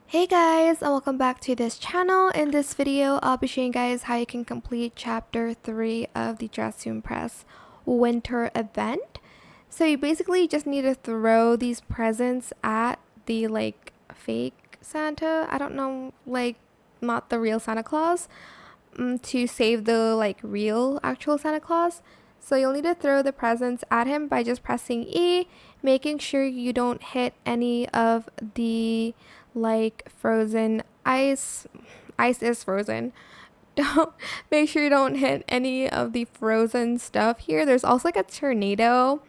Hey guys, and welcome back to this channel. In this video, I'll be showing you guys how you can complete chapter 3 of the Dress to Impress winter event. So you basically just need to throw these presents at the fake Santa. I don't know, not the real Santa Claus, to save the real actual Santa Claus. So you'll need to throw the presents at him by just pressing E, making sure you don't hit any of the frozen ice. Ice is frozen. Don't make sure you don't hit any of the frozen stuff here. There's also a tornado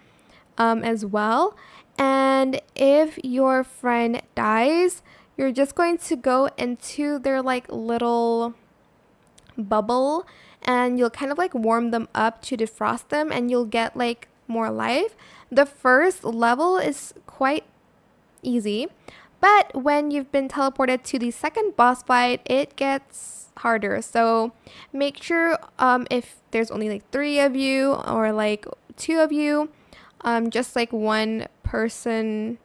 as well. And if your friend dies, you're just going to go into their little bubble and you'll kind of warm them up to defrost them, and you'll get more life. The first level is quite easy, but when you've been teleported to the second boss fight, it gets harder. So make sure if there's only 3 of you or 2 of you, just one person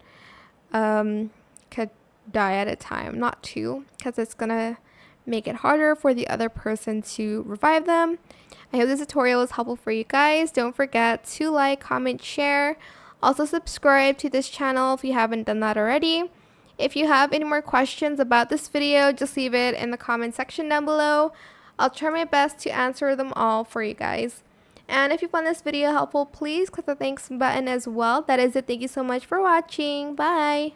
could die at a time, not 2, because it's gonna make it harder for the other person to revive them. I hope this tutorial was helpful for you guys. Don't forget to like, comment, share. Also subscribe to this channel if you haven't done that already. If you have any more questions about this video, just leave it in the comment section down below. I'll try my best to answer them all for you guys. And if you found this video helpful, please click the thanks button as well. That is it. Thank you so much for watching. Bye.